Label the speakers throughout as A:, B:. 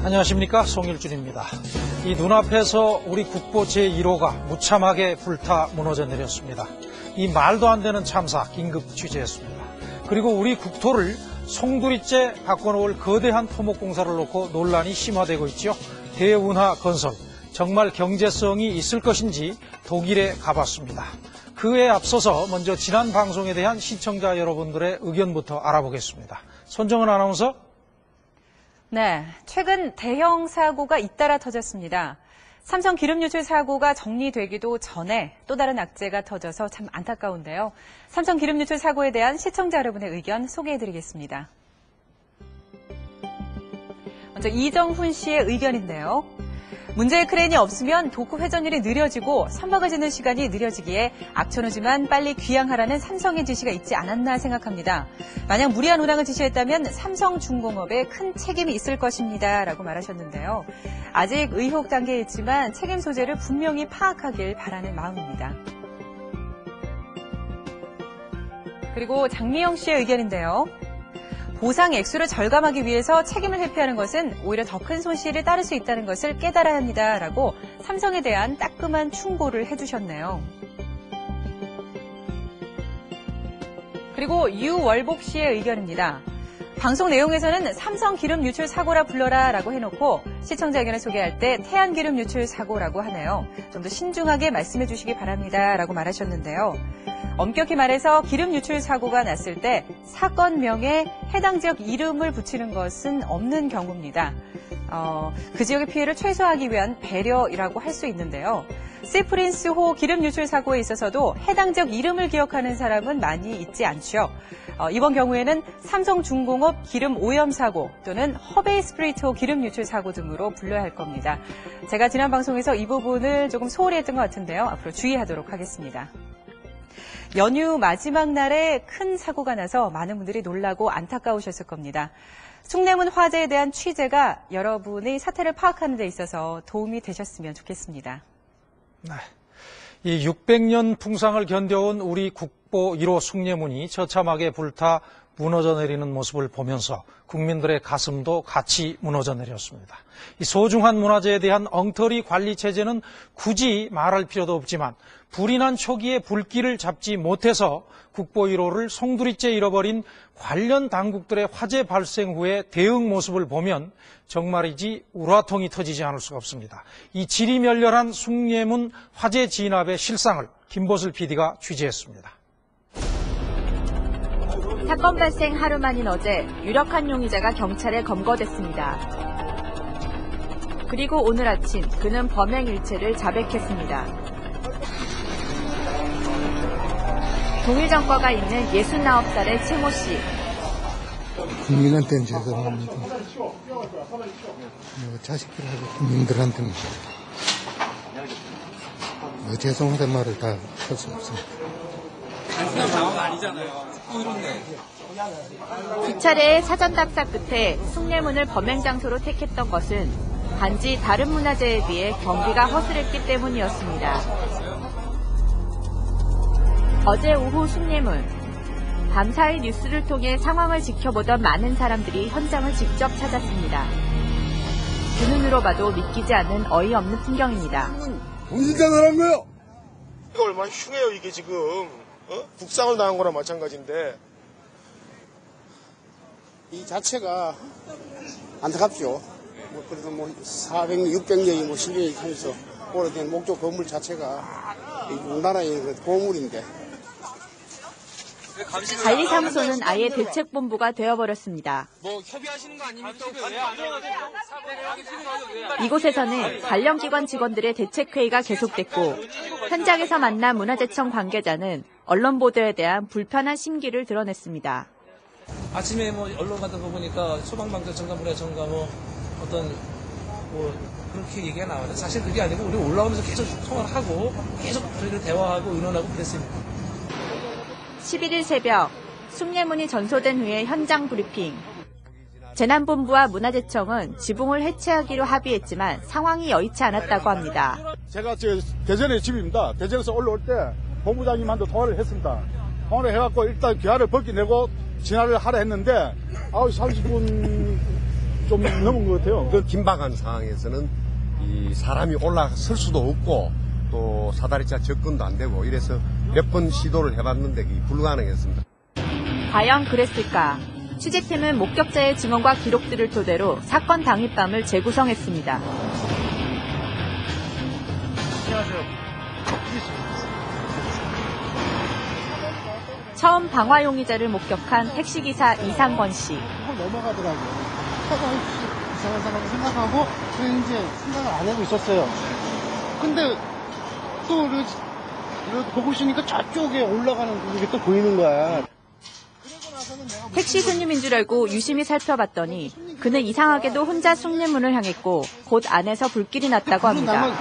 A: 안녕하십니까, 송일준입니다. 이 눈앞에서 우리 국보 제1호가 무참하게 불타 무너져 내렸습니다. 이 말도 안 되는 참사 긴급 취재했습니다. 그리고 우리 국토를 송두리째 바꿔놓을 거대한 토목공사를 놓고 논란이 심화되고 있죠. 대운하 건설, 정말 경제성이 있을 것인지 독일에 가봤습니다. 그에 앞서서 먼저 지난 방송에 대한 시청자 여러분들의 의견부터 알아보겠습니다. 손정은 아나운서.
B: 네, 최근 대형 사고가 잇따라 터졌습니다. 삼성 기름 유출 사고가 정리되기도 전에 또 다른 악재가 터져서 참 안타까운데요. 삼성 기름 유출 사고에 대한 시청자 여러분의 의견 소개해드리겠습니다. 먼저 이정훈 씨의 의견인데요. 문제의 크레인이 없으면 도크 회전율이 느려지고 선박을 짓는 시간이 느려지기에 악천후지만 빨리 귀향하라는 삼성의 지시가 있지 않았나 생각합니다. 만약 무리한 운항을 지시했다면 삼성중공업에 큰 책임이 있을 것입니다. 라고 말하셨는데요. 아직 의혹 단계에 있지만 책임 소재를 분명히 파악하길 바라는 마음입니다. 그리고 장미영 씨의 의견인데요. 보상 액수를 절감하기 위해서 책임을 회피하는 것은 오히려 더 큰 손실을 따를 수 있다는 것을 깨달아야 합니다라고 삼성에 대한 따끔한 충고를 해주셨네요. 그리고 유월복 씨의 의견입니다. 방송 내용에서는 삼성 기름 유출 사고라 불러라 라고 해놓고 시청자 의견을 소개할 때 태안기름 유출 사고라고 하네요. 좀 더 신중하게 말씀해 주시기 바랍니다 라고 말하셨는데요. 엄격히 말해서 기름 유출 사고가 났을 때 사건명에 해당 지역 이름을 붙이는 것은 없는 경우입니다. 그 지역의 피해를 최소화하기 위한 배려이라고 할 수 있는데요. 시프린스호 기름 유출 사고에 있어서도 해당 지역 이름을 기억하는 사람은 많이 있지 않죠. 이번 경우에는 삼성중공업 기름 오염 사고 또는 허베이 스프리트호 기름 유출 사고 등으로 불러야 할 겁니다. 제가 지난 방송에서 이 부분을 조금 소홀히 했던 것 같은데요. 앞으로 주의하도록 하겠습니다. 연휴 마지막 날에 큰 사고가 나서 많은 분들이 놀라고 안타까우셨을 겁니다. 숭례문 화재에 대한 취재가 여러분의 사태를 파악하는 데 있어서 도움이 되셨으면 좋겠습니다.
A: 네. 이 600년 풍상을 견뎌온 우리 국보 1호 숭례문이 처참하게 불타 무너져 내리는 모습을 보면서 국민들의 가슴도 같이 무너져 내렸습니다. 이 소중한 문화재에 대한 엉터리 관리 체제는 굳이 말할 필요도 없지만 불이 난 초기에 불길을 잡지 못해서 국보 1호를 송두리째 잃어버린 관련 당국들의 화재 발생 후의 대응 모습을 보면 정말이지 우라통이 터지지 않을 수가 없습니다. 이 지리멸렬한 숭례문 화재 진압의 실상을 김보슬 PD가 취재했습니다.
C: 사건 발생 하루 만인 어제 유력한 용의자가 경찰에 검거됐습니다. 그리고 오늘 아침 그는 범행 일체를 자백했습니다. 동일 전과가 있는 69살의 최모 씨.
D: 국민한테는 죄송합니다. 자식들하고 국민들한테는 죄송하다는 말을 다 할 수 없습니다.
E: 단순한 방어가 아니잖아요. 이렇네.
C: 두 차례의 사전 답사 끝에 숭례문을 범행 장소로 택했던 것은 단지 다른 문화재에 비해 경비가 허술했기 때문이었습니다. 어제 오후 숭례문. 밤사이 뉴스를 통해 상황을 지켜보던 많은 사람들이 현장을 직접 찾았습니다. 두 눈으로 봐도 믿기지 않는 어이없는 풍경입니다.
F: 정신장난 한 거요? 이거 얼마나 흉해요, 이게 지금. 국상을 당한 거랑 마찬가지인데.
G: 이 자체가 안타깝죠. 그래도 400년, 600년이 실력이 하면서 오래된 목조 건물 자체가 우리나라의 보물인데.
C: 관리사무소는 아예 대책본부가 되어버렸습니다.
E: 협의하시는 거 아닙니까?
C: 이곳에서는 관련 기관 직원들의 대책회의가 계속됐고 현장에서 만난 문화재청 관계자는 언론 보도에 대한 불편한 심기를 드러냈습니다.
E: 아침에 언론 같은 거 보니까 소방방재청과 문화청과 어떤 그렇게 얘기가 나와요. 사실 그게 아니고 우리 올라오면서 계속 통화를 하고 계속 저희들 대화하고 의논하고 그랬습니다.
C: 11일 새벽 숭례문이 전소된 후에 현장 브리핑. 재난본부와 문화재청은 지붕을 해체하기로 합의했지만 상황이 여의치 않았다고 합니다.
F: 제가 대전의 집입니다. 대전에서 올라올 때 본부장님한테 통화를 했습니다. 통화를 해갖고 일단 기아를 벗겨내고 진화를 하라 했는데 9시 30분
H: 좀 넘은 것 같아요.
I: 그 긴박한 상황에서는 이 사람이 올라설 수도 없고 또 사다리차 접근도 안 되고 이래서 몇 번 시도를 해봤는데 그게 불가능했습니다.
C: 과연 그랬을까? 취재팀은 목격자의 증언과 기록들을 토대로 사건 당일밤을 재구성했습니다.
H: 안녕하세요.
C: 처음 방화 용의자를 목격한 택시기사 이상권 씨.
G: 넘어가더라고요. 차가 혹시 이상한 사람 생각하고 저는 이제 생각을 안 하고 있었어요. 근데 또 이렇게 보고 있으니까 저쪽에 올라가는 그게 또 보이는 거야.
C: 택시 손님인 줄 알고 유심히 살펴봤더니 그는 이상하게도 혼자 숭례문을 향했고 곧 안에서 불길이 났다고 합니다.
G: 내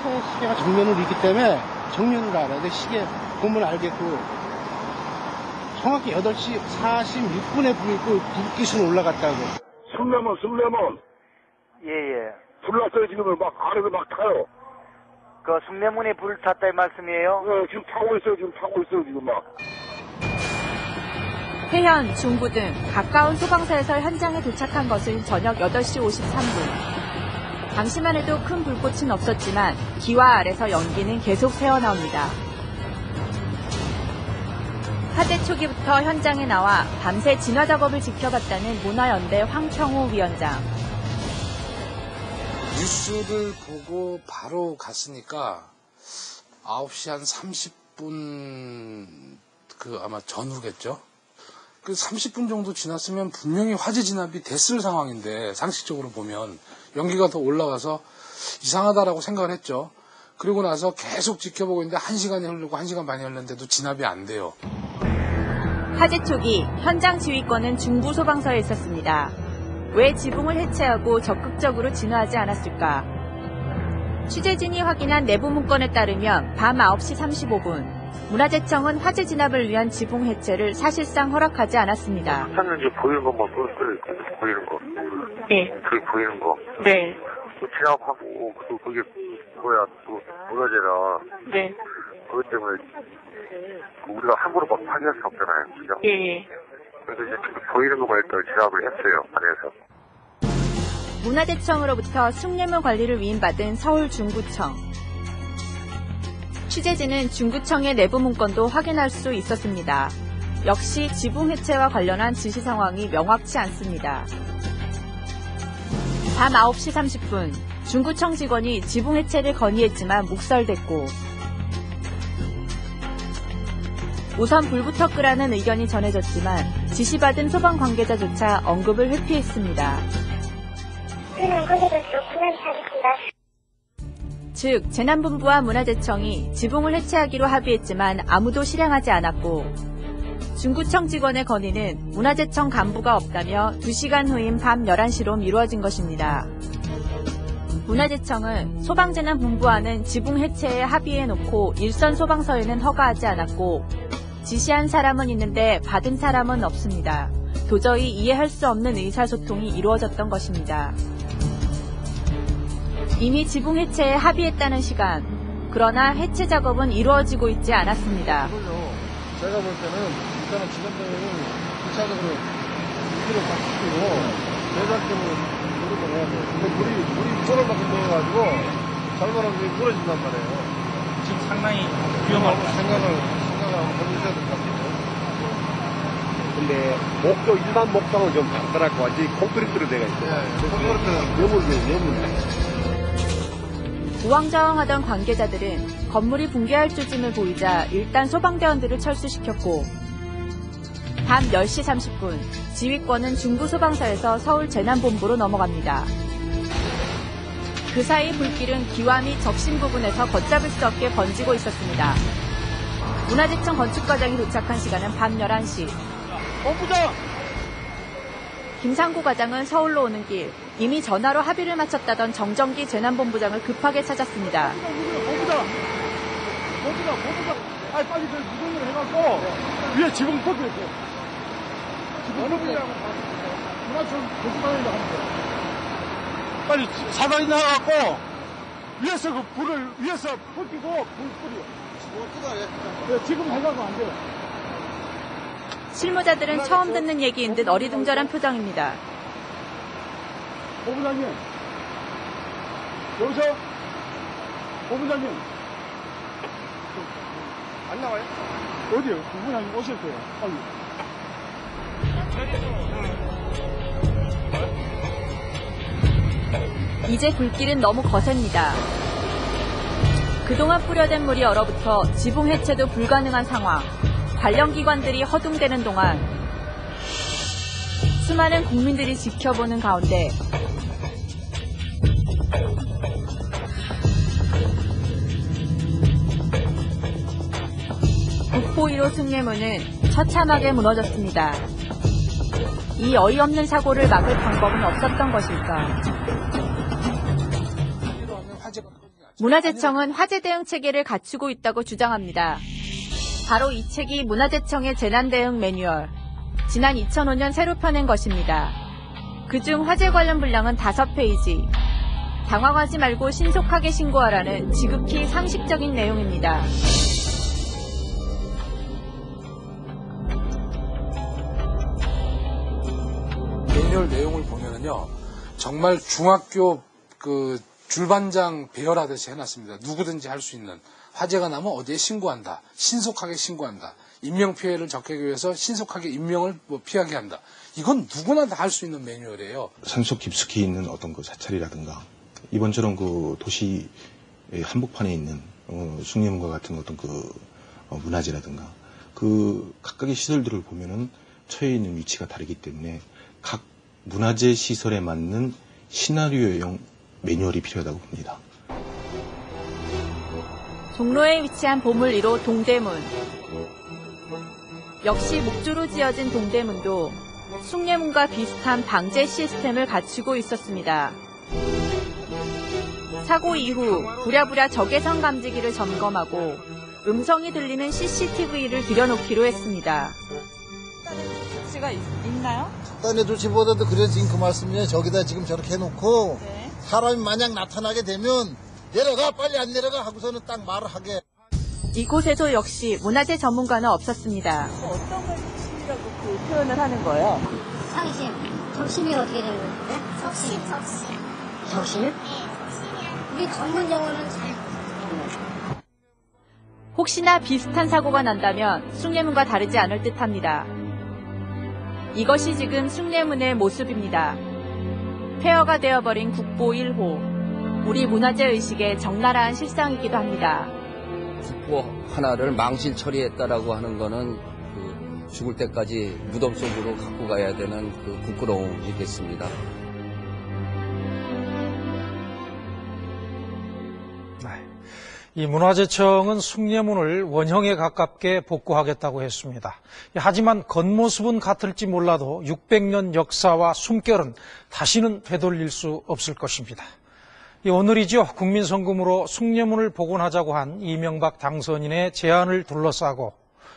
G: 차 시계가 정면으로 있기 때문에 정면을 알아요. 내 시계 보면 알겠고 정확히 8시 46분에 불빛은 올라갔다고.
F: 숭례문.
J: 예.
F: 불났어요, 지금. 막, 안에서 막 타요.
J: 그 숭례문에 불 탔다 이 말씀이에요?
F: 네, 지금 타고 있어요, 지금 막.
C: 회현, 중부 등 가까운 소방서에서 현장에 도착한 것은 저녁 8시 53분. 당시만 해도 큰 불꽃은 없었지만 기와 아래서 연기는 계속 새어나옵니다. 화재 초기부터 현장에 나와 밤새 진화 작업을 지켜봤다는 문화연대 황평우 위원장.
K: 뉴스를 보고 바로 갔으니까 9시 한 30분 아마 전후겠죠. 그 30분 정도 지났으면 분명히 화재 진압이 됐을 상황인데 상식적으로 보면 연기가 더 올라가서 이상하다라고 생각을 했죠. 그리고 나서 계속 지켜보고 있는데 1시간이 흐르고 1시간 반이 흘렀는데도 진압이 안 돼요.
C: 화재 초기 현장 지휘권은 중부 소방서에 있었습니다. 왜 지붕을 해체하고 적극적으로 진화하지 않았을까? 취재진이 확인한 내부 문건에 따르면 밤 9시 35분 문화재청은 화재 진압을 위한 지붕 해체를 사실상 허락하지 않았습니다.
L: 저는 이제 보이는 것만 보이는 거.
C: 네.
L: 그게 보이는 거.
C: 네.
L: 그 진압하고 그게 문화재라.
C: 네.
L: 그것 때문에 우리가 함부로 막 파괴할 수 없잖아요, 그죠?
C: 예.
L: 그래서 이제 보이는 것만 일단 진압을 했어요, 안에서.
C: 문화재청으로부터 숭례문 관리를 위임받은 서울 중구청. 취재진은 중구청의 내부 문건도 확인할 수 있었습니다. 역시 지붕 해체와 관련한 지시 상황이 명확치 않습니다. 밤 9시 30분 중구청 직원이 지붕 해체를 건의했지만 묵살됐고 우선 불부터 끄라는 의견이 전해졌지만 지시받은 소방 관계자조차 언급을 회피했습니다. 즉 재난본부와 문화재청이 지붕을 해체하기로 합의했지만 아무도 실행하지 않았고 중구청 직원의 건의는 문화재청 간부가 없다며 2시간 후인 밤 11시로 미뤄진 것입니다. 문화재청은 소방재난본부와는 지붕 해체에 합의해놓고 일선 소방서에는 허가하지 않았고 지시한 사람은 있는데 받은 사람은 없습니다. 도저히 이해할 수 없는 의사소통이 이루어졌던 것입니다. 이미 지붕 해체에 합의했다는 시간, 그러나 해체 작업은 이루어지고 있지 않았습니다.
H: 제가 볼 때는 일단은 직원들은 2차적으로 물기를 딱 시키고 대작적으로 노력을 해야 돼요. 근데 물이 쪼르만큼 넣어가지고 잘못하면 물이 무너진단 말이에요.
A: 지금 상당히 위험하고
H: 생각을 한번 해주셔야 될 것 같아요.
I: 근데 일반 목장은 좀 작더라고 완전히 콘크리트로 되어 있어요.
H: 콘크리트는 예물.
C: 우왕좌왕하던 관계자들은 건물이 붕괴할 조짐을 보이자 일단 소방대원들을 철수시켰고 밤 10시 30분 지휘권은 중부소방서에서 서울재난본부로 넘어갑니다. 그 사이 불길은 기와 및 적신 부분에서 걷잡을 수 없게 번지고 있었습니다. 문화재청 건축과장이 도착한 시간은 밤 11시.
H: 본부장!
C: 김상구 과장은 서울로 오는 길 이미 전화로 합의를 마쳤다던 정정기 재난본부장을 급하게 찾았습니다.
H: 본부장! 아니 빨리 저 무전을 해갖고 위에 지붕 터뜨렸어. 어느 분이라고 문화청 건축관이라고 합니다. 빨리 사다리 나가갖고 위에서 그 불을 위에서 퍼뜨리고 불 뿌려. 네, 지금 해가고 안 돼요.
C: 실무자들은 처음 듣는 얘기인 듯 어리둥절한 표정입니다.
H: 본부장님. 여보세요? 본부장님. 안 나와요? 어디요? 본부장님 오실 거예요. 빨리.
C: 이제 불길은 너무 거셉니다. 그동안 뿌려댄 물이 얼어붙어 지붕 해체도 불가능한 상황. 관련기관들이 허둥대는 동안 수많은 국민들이 지켜보는 가운데 국보 1호 숭례문은 처참하게 무너졌습니다. 이 어이없는 사고를 막을 방법은 없었던 것일까? 문화재청은 화재 대응 체계를 갖추고 있다고 주장합니다. 바로 이 책이 문화재청의 재난대응 매뉴얼, 지난 2005년 새로 펴낸 것입니다. 그중 화재 관련 분량은 5페이지. 당황하지 말고 신속하게 신고하라는 지극히 상식적인 내용입니다.
K: 매뉴얼 내용을 보면은요, 정말 중학교 줄반장 배열하듯이 해놨습니다. 누구든지 할 수 있는. 화재가 나면 어디에 신고한다. 신속하게 신고한다. 인명피해를 적하기 위해서 신속하게 인명을 피하게 한다. 이건 누구나 다 할 수 있는 매뉴얼이에요.
M: 산속 깊숙이 있는 어떤 그 사찰이라든가 이번처럼 그 도시 한복판에 있는 숭례문과 같은 어떤 그 문화재라든가 그 각각의 시설들을 보면은 처해 있는 위치가 다르기 때문에 각 문화재 시설에 맞는 시나리오형 매뉴얼이 필요하다고 봅니다.
C: 종로에 위치한 보물 1호 동대문. 역시 목조로 지어진 동대문도 숭례문과 비슷한 방제 시스템을 갖추고 있었습니다. 사고 이후 부랴부랴 적외선 감지기를 점검하고 음성이 들리는 CCTV를 들여놓기로 했습니다.
B: 조치가 있나요?
N: 딴에 조치보다도 그래서 지금 그 말씀이에요. 저기다 지금 저렇게 해놓고 사람이 만약 나타나게 되면 내려가 빨리 안 내려가 하고서는 딱 말을 하게.
C: 이곳에도 역시 문화재 전문가는 없었습니다.
B: 어떤 걸 적심이라고 표현을 하는 거예요?
O: 상심. 적심이 어떻게 되는 거예요? 적심. 적심? 네, 적심이요. 우리 전문 용어는 잘 모르겠어요.
C: 혹시나 비슷한 사고가 난다면 숭례문과 다르지 않을 듯합니다. 이것이 지금 숭례문의 모습입니다. 폐허가 되어버린 국보 1호. 우리 문화재 의식의 적나라한 실상이기도 합니다.
P: 국보 하나를 망실 처리했다라고 하는 거는 죽을 때까지 무덤 속으로 갖고 가야 되는 그 부끄러움이겠습니다.
A: 이 문화재청은 숭례문을 원형에 가깝게 복구하겠다고 했습니다. 하지만 겉모습은 같을지 몰라도 600년 역사와 숨결은 다시는 되돌릴 수 없을 것입니다. 오늘이죠. 국민성금으로 숭례문을 복원하자고 한 이명박 당선인의 제안을 둘러싸고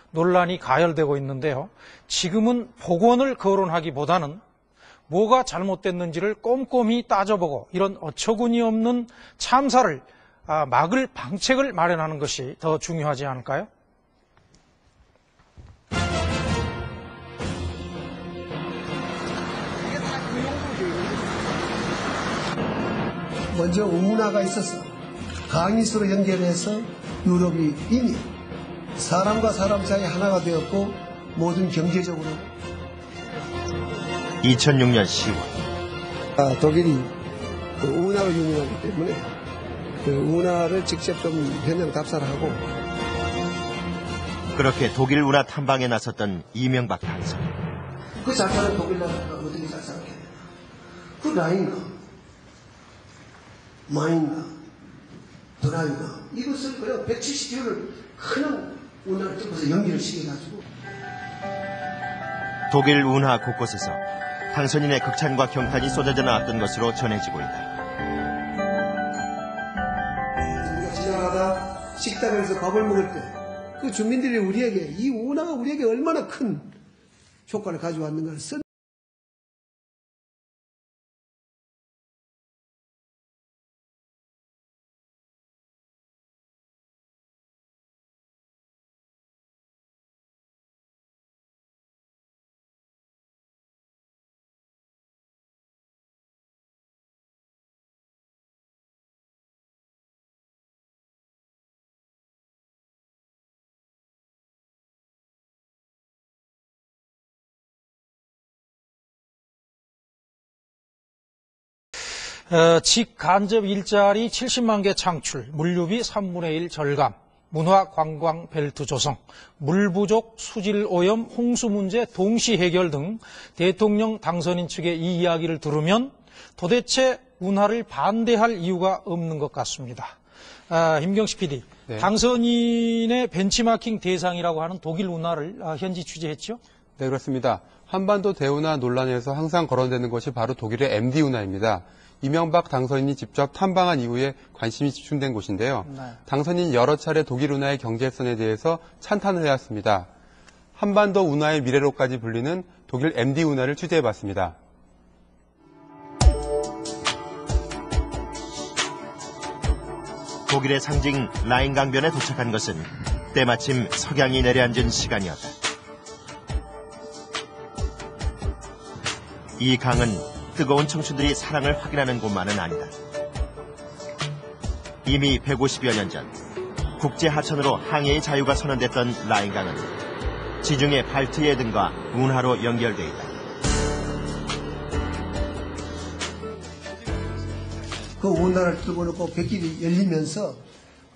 A: 논란이 가열되고 있는데요. 지금은 복원을 거론하기보다는 뭐가 잘못됐는지를 꼼꼼히 따져보고 이런 어처구니 없는 참사를 막을 방책을 마련하는 것이 더 중요하지 않을까요?
Q: 먼저 운하가 있었어. 강이수로 연결해서 유럽이 이미 사람과 사람 사이 하나가 되었고 모든 경제적으로
R: 2006년 10월
Q: 독일이 운하를 유인하기 때문에 그 운하를 직접 좀 현장 답사를 하고
R: 그렇게 독일 운하 탐방에 나섰던 이명박 당선인.
Q: 그 작사를 독일 나라가 어떻게 작사를 했냐. 그 라인과 마인과 드라이가 이것을 그냥 170km를 큰 운하를 뜯어서 연기를 시켜가지고
R: 독일 운하 곳곳에서 당선인의 극찬과 경탄이 쏟아져 나왔던 것으로 전해지고 있다.
Q: 우리가 지나가다 식당에서 밥을 먹을 때 그 주민들이 우리에게 이 운하가 우리에게 얼마나 큰 효과를 가져왔는가를
A: 직간접 일자리 70만 개 창출, 물류비 3분의 1 절감, 문화 관광 벨트 조성, 물 부족, 수질 오염, 홍수 문제 동시 해결 등 대통령 당선인 측의 이 이야기를 들으면 도대체 운하를 반대할 이유가 없는 것 같습니다. 임경식 PD,
S: 네.
A: 당선인의 벤치마킹 대상이라고 하는 독일 운하를 현지 취재했죠?
S: 네, 그렇습니다. 한반도 대운하 논란에서 항상 거론되는 것이 바로 독일의 MD 운하입니다. 이명박 당선인이 직접 탐방한 이후에 관심이 집중된 곳인데요.
A: 네.
S: 당선인이 여러 차례 독일 운하의 경제성에 대해서 찬탄을 해왔습니다. 한반도 운하의 미래로까지 불리는 독일 MD 운하를 취재해봤습니다.
R: 독일의 상징 라인 강변에 도착한 것은 때마침 석양이 내려앉은 시간이었다. 이 강은 뜨거운 청춘들이 사랑을 확인하는 곳만은 아니다. 이미 150여 년 전 국제 하천으로 항해의 자유가 선언됐던 라인강은 지중해 발트해 등과 운하로 연결돼 있다.
Q: 그 운하를 뚫고 놓고 뱃길이 열리면서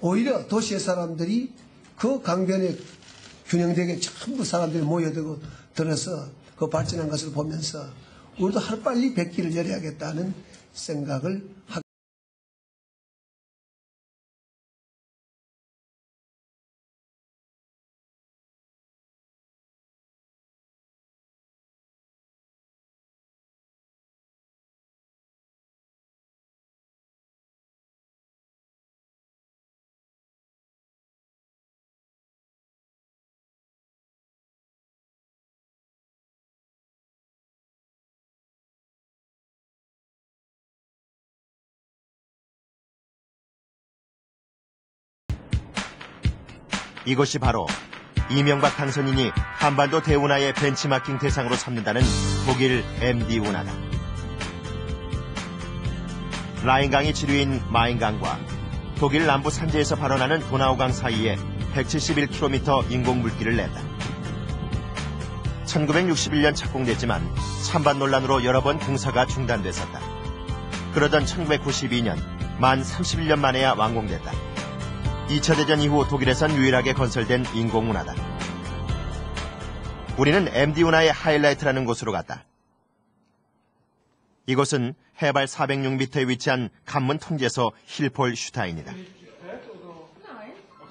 Q: 오히려 도시의 사람들이 그 강변에 균형되게 전부 사람들이 모여들어서 그 발전한 것을 보면서 우리도 하루빨리 뱃길을 열어야겠다는 생각을 하고
R: 이것이 바로 이명박 당선인이 한반도 대운하의 벤치마킹 대상으로 삼는다는 독일 MD 운하다. 라인강이 지류인 마인강과 독일 남부 산지에서 발원하는 도나우강 사이에 171km 인공물길을 냈다. 1961년 착공됐지만 찬반 논란으로 여러 번 공사가 중단됐었다. 그러던 1992년 만 31년 만에야 완공됐다. 2차 대전 이후 독일에선 유일하게 건설된 인공운하다. 우리는 MD 운하의 하이라이트라는 곳으로 갔다. 이곳은 해발 406m에 위치한 관문 통제소 힐폴슈타인이다.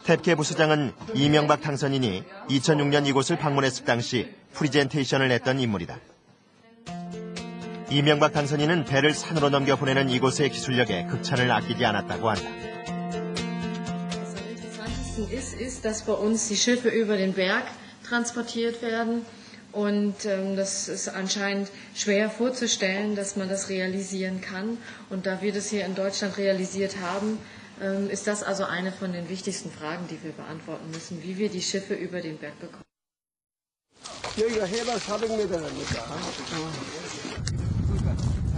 R: 탭케 부수장은 이명박 당선인이 2006년 이곳을 방문했을 당시 프리젠테이션을 했던 인물이다. 이명박 당선인은 배를 산으로 넘겨 보내는 이곳의 기술력에 극찬을 아끼지 않았다고 한다.
T: ist, dass bei uns die Schiffe über den Berg transportiert werden und das ist anscheinend schwer vorzustellen, dass man das realisieren kann und da wir das hier in Deutschland realisiert haben, ist das also eine von den wichtigsten Fragen, die wir beantworten müssen, wie wir die Schiffe über den Berg bekommen.
Q: 여기가 해발 400m랍니까?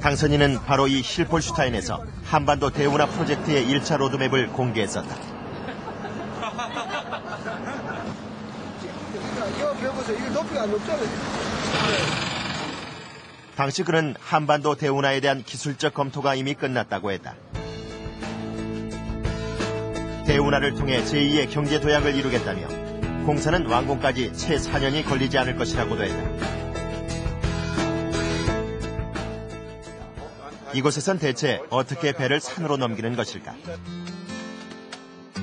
R: 당선인은 바로 이 힐폴슈타인에서 한반도 대운하 프로젝트의 1차 로드맵을 공개했었다. 당시 그는 한반도 대운하에 대한 기술적 검토가 이미 끝났다고 했다. 대운하를 통해 제2의 경제 도약을 이루겠다며 공사는 완공까지 채 4년이 걸리지 않을 것이라고도 했다. 이곳에선 대체 어떻게 배를 산으로 넘기는 것일까?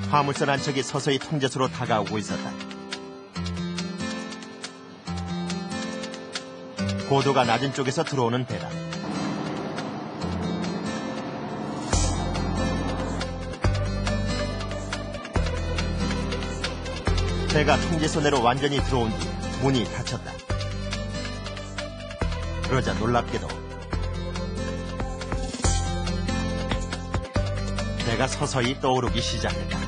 R: 화물선 한 척이 서서히 통제소로 다가오고 있었다. 고도가 낮은 쪽에서 들어오는 배다. 배가 통제소 내로 완전히 들어온 뒤 문이 닫혔다. 그러자 놀랍게도 배가 서서히 떠오르기 시작했다.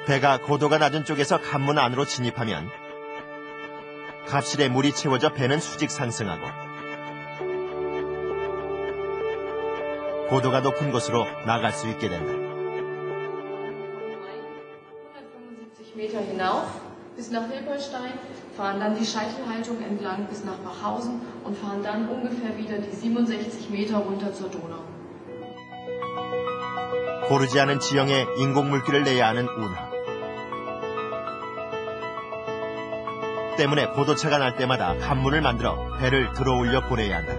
R: 배가 고도가 낮은 쪽에서 관문 안으로 진입하면 갑실에 물이 채워져 배는 수직 상승하고 고도가 높은 곳으로 나갈 수 있게 된다.
T: 175 Meter hinauf bis nach Hilperstein, fahren dann die Scheitelhaltung entlang bis nach Bachhausen und fahren dann ungefähr wieder die 67 Meter runter zur Donau.
R: 고르지 않은 지형에 인공물길을 내야 하는 운하. 때문에 고도차가 날 때마다 관문을 만들어 배를 들어올려 보내야 한다.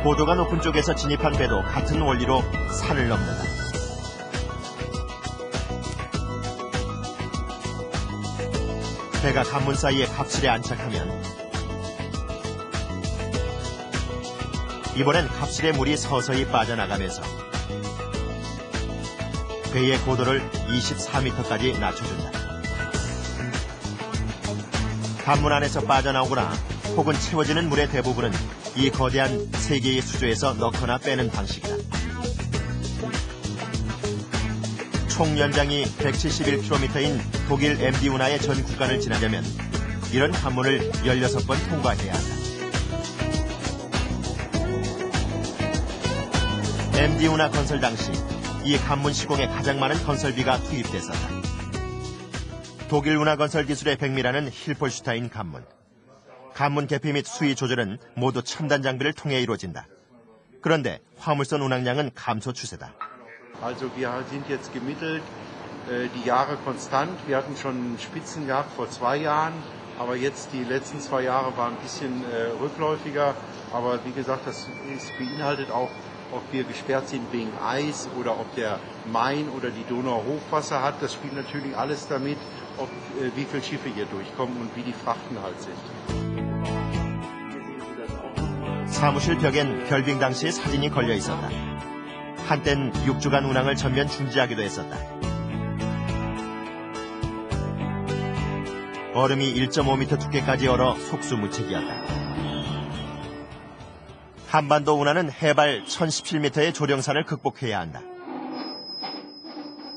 R: 고도가 높은 쪽에서 진입한 배도 같은 원리로 산을 넘는다. 배가 관문 사이에 갑실에 안착하면 이번엔 갑실의 물이 서서히 빠져나가면서 배의 고도를 24m까지 낮춰준다. 관문 안에서 빠져나오거나 혹은 채워지는 물의 대부분은 이 거대한 3개의 수조에서 넣거나 빼는 방식이다. 총 연장이 171km인 독일 MD 운하의 전 구간을 지나려면 이런 관문을 16번 통과해야 한다. MD 운하 건설 당시 이 관문 시공에 가장 많은 건설비가 투입됐었다. 독일 운하 건설 기술의 백미라는 힐폴슈타인 관문. 관문 개폐 및 수위 조절은 모두 첨단 장비를 통해 이루어진다. 그런데 화물선 운항량은 감소 추세다.
H: Also wir sind jetzt gemittelt die Jahre konstant. Wir hatten schon Spitzen gehabt vor 2 Jahren, aber jetzt die letzten 2 Jahre waren ein bisschen rückläufiger. Aber wie gesagt, das beinhaltet auch, ob wir gesperrt sind wegen Eis oder ob der Main oder die Donau Hochwasser hat. Das spielt natürlich alles damit, ob wie viele Schiffe hier durchkommen und wie die Frachten halt sind.
R: 사무실 벽엔 결빙 당시의 사진이 걸려 있었다. 한땐 6주간 운항을 전면 중지하기도 했었다. 얼음이 1.5m 두께까지 얼어 속수무책이었다. 한반도 운하는 해발 1017m의 조령산을 극복해야 한다.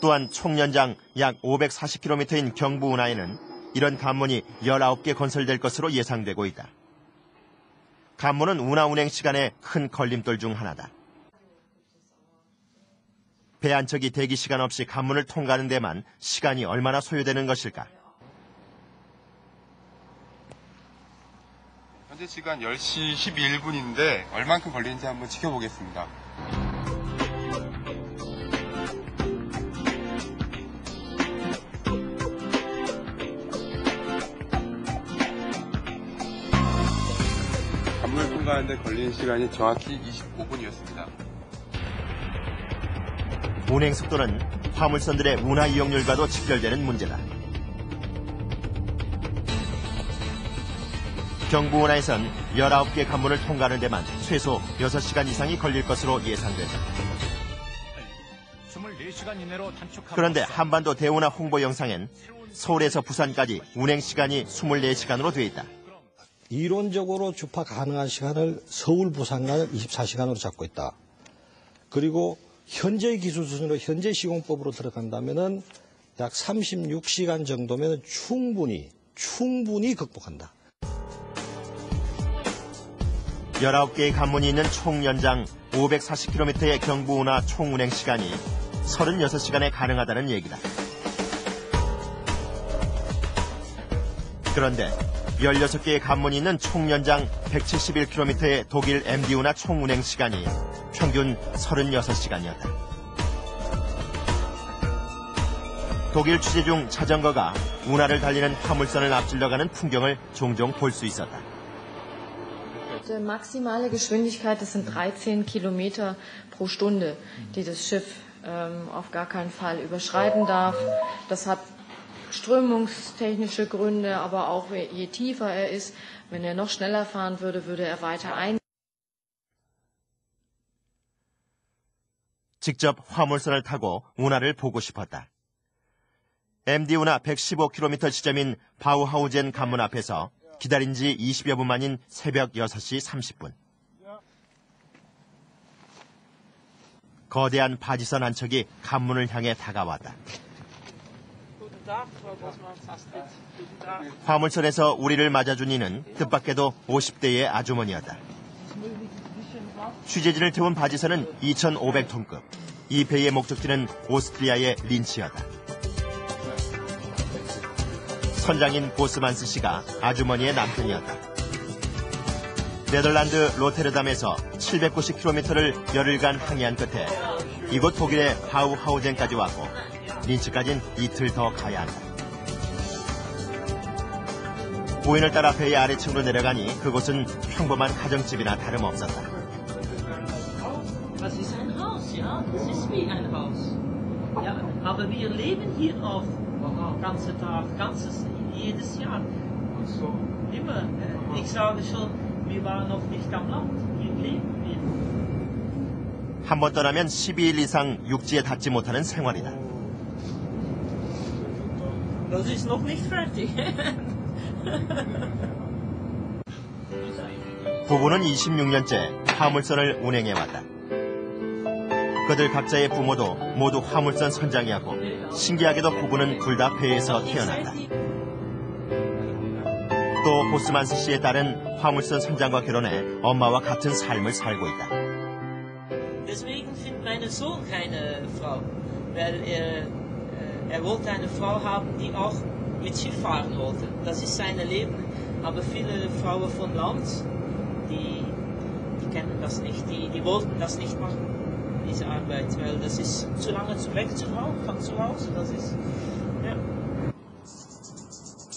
R: 또한 총 연장 약 540km인 경부 운하에는 이런 관문이 19개 건설될 것으로 예상되고 있다. 관문은 운하 운행 시간의 큰 걸림돌 중 하나다. 배 한 척이 대기 시간 없이 관문을 통과하는 데만 시간이 얼마나 소요되는 것일까?
S: 현재 시간 10시 12분인데 얼만큼 걸리는지 한번 지켜보겠습니다. 관문을 통과하는데 걸리는 시간이 정확히 25분이었습니다.
R: 운행 속도는 화물선들의 운하 이용률과도 직결되는 문제다. 경부 운하에선 19개 관문을 통과하는 데만 최소 6시간 이상이 걸릴 것으로 예상된다. 그런데 한반도 대운하 홍보 영상엔 서울에서 부산까지 운행 시간이 24시간으로 돼 있다.
U: 이론적으로 주파 가능한 시간을 서울 부산간을 24시간으로 잡고 있다. 그리고 현재 기술 수준으로 현재 시공법으로 들어간다면은 약 36시간 정도면 충분히 극복한다.
R: 19개의 관문이 있는 총 연장 540km의 경부 운하 총 운행 시간이 36시간에 가능하다는 얘기다. 그런데 16개의 관문이 있는 총 연장 171km의 독일 MD 운하 총 운행 시간이 평균 36시간이었다. 독일 취재 중 자전거가 운하를 달리는 화물선을 앞질러 가는 풍경을 종종 볼 수 있었다.
T: Die maximale Geschwindigkeit, das sind 13 Kilometer pro Stunde, die das Schiff auf gar keinen Fall überschreiten darf. Das hat strömungstechnische Gründe, aber auch je tiefer er ist, wenn er noch schneller fahren würde, würde er weiter ein.
R: 직접 화물선을 타고 운하를 보고 싶었다. MD 운하 115km 지점인 바우하우젠 관문 앞에서 기다린 지 20여 분 만인 새벽 6시 30분. 거대한 바지선 한 척이 관문을 향해 다가왔다. 화물선에서 우리를 맞아준 이는 뜻밖에도 50대의 아주머니였다. 취재진을 태운 바지선은 2,500톤급. 이 배의 목적지는 오스트리아의 린치여다. 선장인 보스만스 씨가 아주머니의 남편이었다. 네덜란드 로테르담에서 790km를 열흘간 항해한 끝에 이곳 독일의 하우하우젠까지 왔고 린치까진 이틀 더 가야 한다. 부인을 따라 배의 아래층으로 내려가니 그곳은 평범한 가정집이나 다름없었다.
D: Das ist ein Haus, ja. Das ist wie ein Haus. Ja, aber wir leben hier auch ganze Tag, jedes Jahr. Immer. Ich sage schon, wir waren noch nicht am Land. Hier leben wir.
R: 한 번 떠나면 12일 이상 육지에 닿지 못하는 생활이다.
D: Das ist noch nicht fertig.
R: 부부는 26년째 화물선을 운행해왔다. 그들 각자의 부모도 모두 화물선 선장이었고 신기하게도 부부는 둘 다 배에서 태어났다. 또 보스만스 씨의 딸은 화물선 선장과 결혼해 엄마와 같은 삶을 살고 있다.
D: Deswegen findet mein Sohn keine Frau, weil er wollte eine Frau haben, die auch mit Schiff fahren wollte. Das ist sein Leben. Aber viele Frauen von Land, die kennen das nicht, die wollten das nicht machen. Diese Arbeit, weil das ist zu lange weg von zu Hause. Das ist, ja.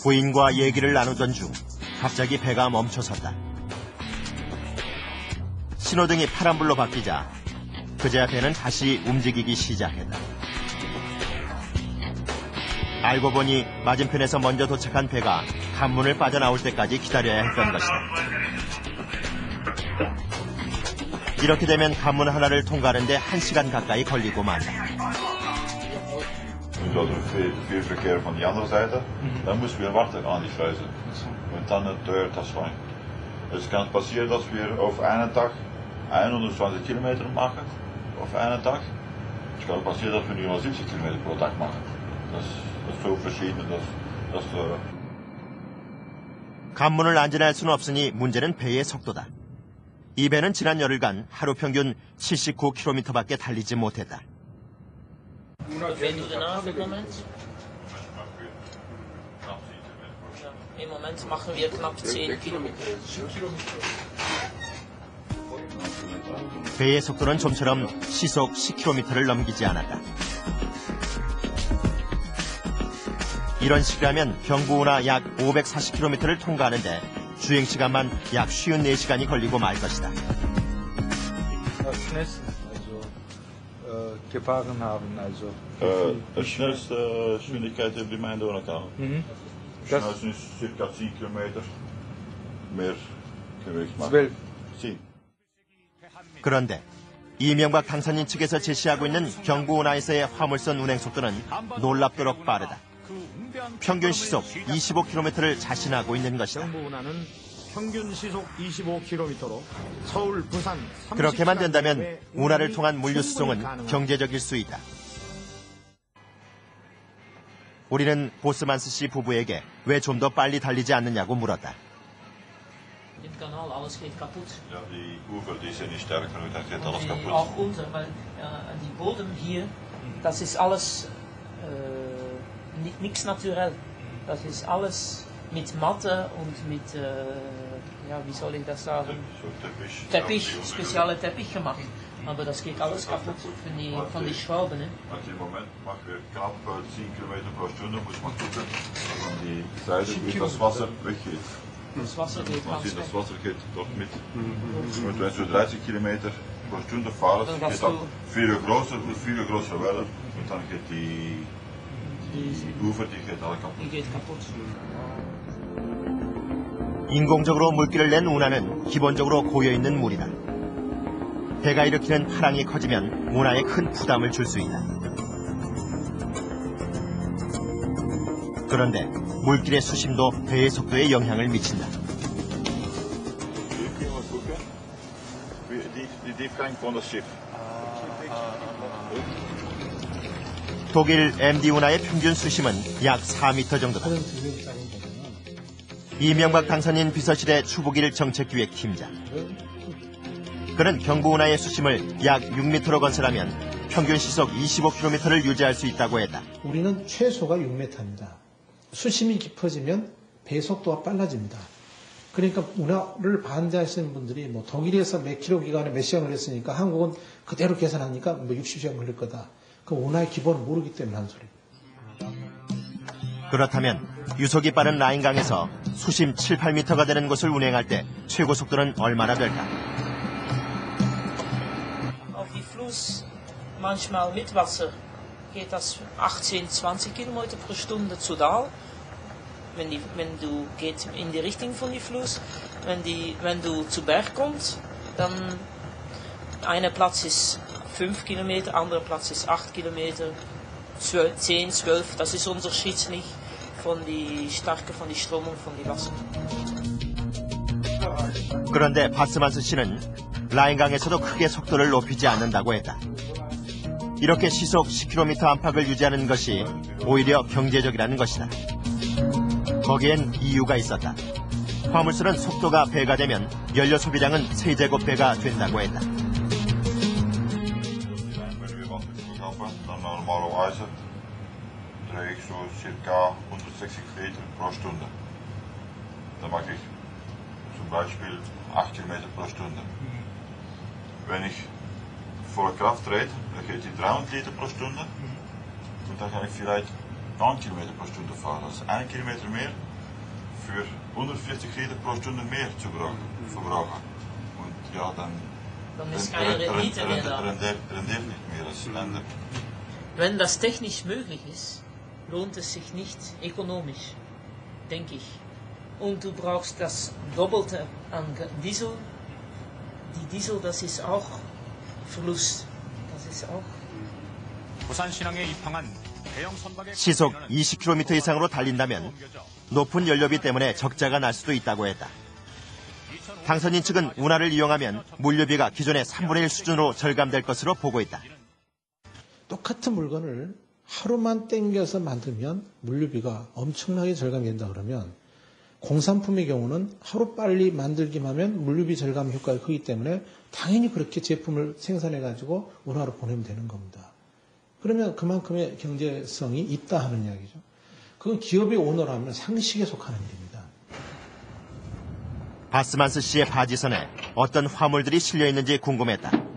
R: 부인과 얘기를 나누던 중 갑자기 배가 멈춰섰다. 신호등이 파란불로 바뀌자 그제야 배는 다시 움직이기 시작했다. 알고 보니 맞은편에서 먼저 도착한 배가 관문을 빠져나올 때까지 기다려야 했던 것이다. 이렇게 되면 관문 하나를 통과하는데 1시간 가까이 걸리고 만다.
V: Nu dat we veel verkeer van die andere zijde, dan moesten we wachten aan die sluizen. Want dan dauert dat lang. Dus kan het passeren dat we over een dag 120 kilometer maken, over een dag. Het kan ook passeren dat we nu al 70 kilometer per dag maken. Dat is zo verschillend. Dat is
R: 관문을 안전할 수는 없으니 문제는 배의 속도다. 이 배는 지난 열흘간 하루 평균 79km밖에 달리지 못했다.
D: Weet u de naam op dit moment? Im Moment machen wir knapp 10 Kilometer.
R: 배의 속도는 좀처럼 시속 10km를 넘기지 않았다. 이런 식이라면 경부운하 약 540km를 통과하는데 주행시간만 약 54시간이 걸리고 말 것이다.
V: gefahren haben, also. De snelste geschwindigkeit op die mijn Donaukanaal. De snelste is circa 10 kilometer. Meer gewicht maar 10.
R: 그런데 이명박 당선인 측에서 제시하고 있는 경부운하에서의 화물선 운행 속도는 놀랍도록 빠르다. 평균 시속 25km를 자신하고 있는 것이다.
F: 경부운하는 평균 시속 25km로 서울, 부산
R: 그렇게만 된다면 운하를 통한 물류 수송은 경제적일 수 있다. 우리는 보스만스 씨 부부에게 왜 좀 더 빨리 달리지 않느냐고 물었다.
D: Dit kanaal, alles geht kaputt.
V: Ja, die Ufer die zijn niet sterk genoeg, dan gaat alles kapot.
D: Auch unser, weil die Boden hier, das ist alles nichts naturell. Das ist alles mit Matte und mit, ja, wie soll ich das sagen? Teppich, spezielle Teppich gemacht. Aber das geht alles kaputt von die Schrauben. Ne?
V: Op dit moment mag je knap 10 km per stunde, moet je maar gucken. Van die zijde wie das Wasser weggeht.
D: Das Wasser geht ganz weg.
V: Das Wasser geht doch mit. Wenn wir so 30 km per stunde fahren, geht dat veel groter Wellen. Und dann geht die Ufer die geht alle kaputt.
D: Die geht kaputt.
R: 인공적으로 물길을 낸 운하는 기본적으로 고여있는 물이다. 배가 일으키는 파랑이 커지면 운하에 큰 부담을 줄 수 있다. 그런데 물길의 수심도 배의 속도에 영향을 미친다. 독일 MD 운하의 평균 수심은 약 4m 정도다. 이명박 당선인 비서실의 추복일 정책기획팀장. 그는 경부 운하의 수심을 약 6m로 건설하면 평균 시속 25km를 유지할 수 있다고 했다.
E: 우리는 최소가 6m입니다. 수심이 깊어지면 배속도가 빨라집니다. 그러니까 운하를 반대하시는 분들이 뭐 독일에서 몇 킬로 기간에 몇 시간 걸렸으니까 한국은 그대로 계산하니까 뭐 60시간 걸릴 거다. 그 운하의 기본을 모르기 때문에 한 소리.
R: 그렇다면 유속이 빠른 라인강에서 수심 7, 8m가 되는 곳을 운행할 때 최고 속도는 얼마나 될까?
D: Auf die Fluss manchmal mit Wasser geht das 18, 20 Kilometer pro Stunde zu Dal. Wenn du geht in die Richtung von die Fluss, wenn du zu Berg kommst, dann einer Platz ist 5 Kilometer, anderer Platz ist 8 Kilometer, 10, 12, das ist unterschiedlich von die Stärke von die Strömung von die Wasser.
R: 그런데 바스만스 씨는 라인강에서도 크게 속도를 높이지 않는다고 했다. 이렇게 시속 10km 안팎을 유지하는 것이 오히려 경제적이라는 것이다. 거기엔 이유가 있었다. 화물선은 속도가 배가 되면 연료 소비량은 3제곱배가 된다고 했다.
V: Normalerweise drehe ich so circa 160 Liter pro Stunde. Dann mache ich zum Beispiel 8 Kilometer pro Stunde. Wenn ich volle Kraft drehe, dann geht die 300 Liter pro Stunde. Und dann kann ich vielleicht 9 Kilometer pro Stunde fahren. Das ist 1 Kilometer mehr für 140 Liter pro Stunde mehr zu verbrauchen. Und ja, dann
D: ist keine Rendite mehr da.
V: Rendiert nicht mehr, das ist Ende.
D: Wenn das technisch möglich ist, lohnt es sich nicht ökonomisch, denke ich. Und du brauchst das Doppelte an Diesel. Die Diesel, das ist auch Verlust. Das ist auch.
R: 시속 20km 이상으로 달린다면 높은 연료비 때문에 적자가 날 수도 있다고 했다. 당선인 측은 운하를 이용하면 물류비가 기존의 3분의 1 수준으로 절감될 것으로 보고 있다.
E: 똑같은 물건을 하루만 땡겨서 만들면 물류비가 엄청나게 절감이 된다 그러면 공산품의 경우는 하루 빨리 만들기만 하면 물류비 절감 효과가 크기 때문에 당연히 그렇게 제품을 생산해가지고 운하로 보내면 되는 겁니다. 그러면 그만큼의 경제성이 있다 하는 이야기죠. 그건 기업의 오너라면 상식에 속하는 일입니다.
R: 바스만스 씨의 바지선에 어떤 화물들이 실려 있는지 궁금했다.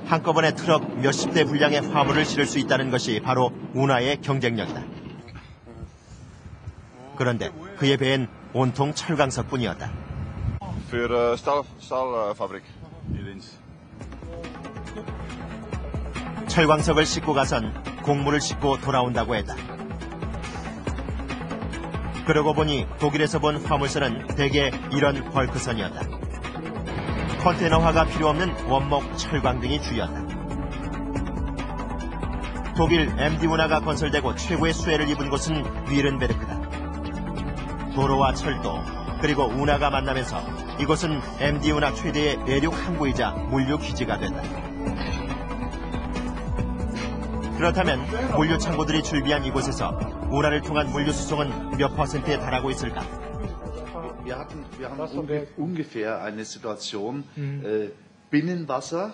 R: 한꺼번에 트럭 몇십 대 분량의 화물을 실을 수 있다는 것이 바로 운하의 경쟁력이다. 그런데 그의 배엔 온통 철광석뿐이었다.
V: Für Stahlfabrik in Linz.
R: 철광석을 싣고 가선 곡물을 싣고 돌아온다고 했다. 그러고 보니 독일에서 본 화물선은 대개 이런 벌크선이었다. 컨테이너화가 필요 없는 원목 철광 등이 주였다. 독일 MD 운하가 건설되고 최고의 수혜를 입은 곳은 위른베르크다. 도로와 철도 그리고 운하가 만나면서 이곳은 MD 운하 최대의 내륙 항구이자 물류 기지가 된다. 그렇다면 물류 창고들이 줄비한 이곳에서 운하를 통한 물류 수송은 몇 %에 달하고 있을까?
G: Wir haben ungefähr eine Situation, Binnenwasser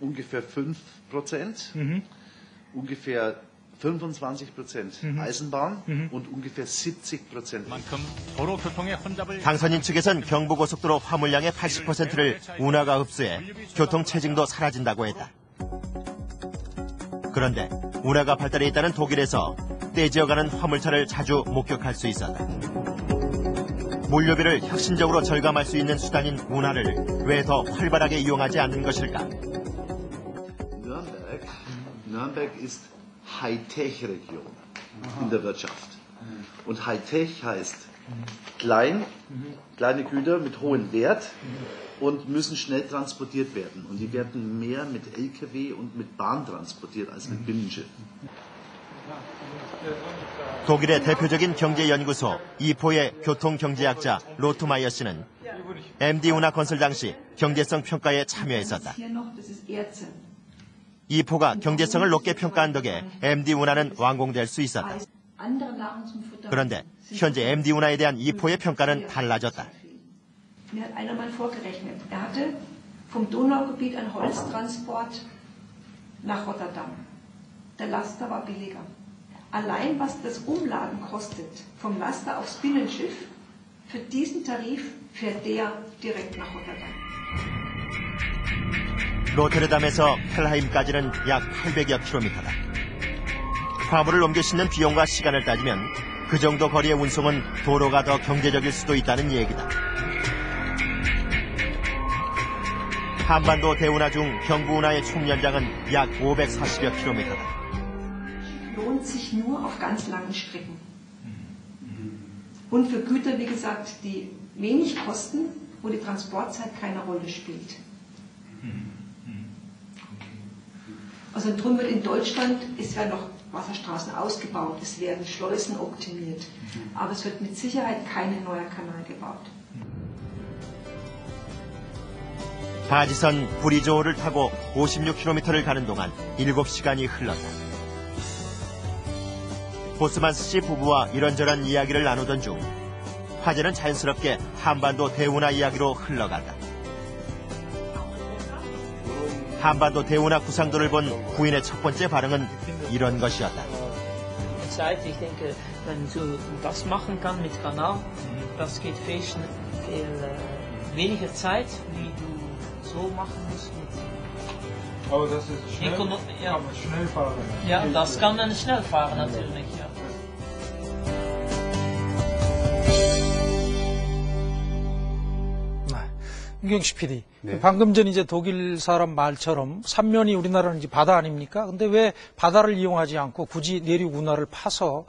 G: ungefähr 5%, ungefähr 25% Eisenbahn und ungefähr 70%.
R: 당선인 측에선 경부고속도로 화물량의 80%를 운하가 흡수해 교통 체증도 사라진다고 했다. 그런데 운하가 발달해 있다는 독일에서 떼지어가는 화물차를 자주 목격할 수 있었다. 물류비를 혁신적으로 절감할 수 있는 수단인 운하를 왜 더 활발하게 이용하지 않는 것일까?
G: Nürnberg ist Hightech-Region in der Wirtschaft. Und Hightech heißt kleine Güter mit hohem Wert und müssen schnell transportiert werden. Und die werden mehr mit LKW und mit Bahn transportiert als mit Binnenschiffen.
R: 독일의 대표적인 경제연구소 이포의 교통경제학자 로트마이어 씨는 MD 운하 건설 당시 경제성 평가에 참여했었다. 이포가 경제성을 높게 평가한 덕에 MD 운하는 완공될 수 있었다. 그런데 현재 MD 운하에 대한 이포의 평가는 달라졌다.
J: vom Donaugebiet ein Holztransport nach Rotterdam. Der Laster war billiger. Allein was das Umladen kostet, vom Laster aufs Binnenschiff, für diesen Tarif fährt der direkt nach Rotterdam.
R: 로테르담에서 켈하임까지는 약 800여 킬로미터다. 화물을 옮겨 싣는 비용과 시간을 따지면 그 정도 거리의 운송은 도로가 더 경제적일 수도 있다는 얘기다. 한반도 대운하 중 경부 운하의 총 연장은 약 540여 킬로미터다.
J: Lohnt sich nur auf ganz langen Strecken. Und für Güter, wie gesagt, die wenig kosten, wo die Transportzeit keine Rolle spielt. Also drum wird in Deutschland, es werden noch Wasserstraßen ausgebaut, es werden Schleusen optimiert, aber es wird mit Sicherheit kein neuer Kanal gebaut.
R: 바지선 브리조를 타고 56km를 가는 동안 7시간이 흘렀다. 보스만스 씨 부부와 이런저런 이야기를 나누던 중 화제는 자연스럽게 한반도 대운하 이야기로 흘러간다. 한반도 대운하 구상도를 본 부인의 첫 번째 반응은 이런 것이었다.
D: Ich denke, wenn du das machen kann mit Kanal, das geht viel weniger Zeit, wie du so machen musst mit.
H: Aber das ist schnell, kann man schnell fahren.
D: Ja, das kann man schnell fahren natürlich, ja.
A: 윤경식 PD.
S: 네.
A: 방금 전 이제 독일 사람 말처럼 삼면이 우리나라는 이제 바다 아닙니까? 근데 왜 바다를 이용하지 않고 굳이 내륙 운하를 파서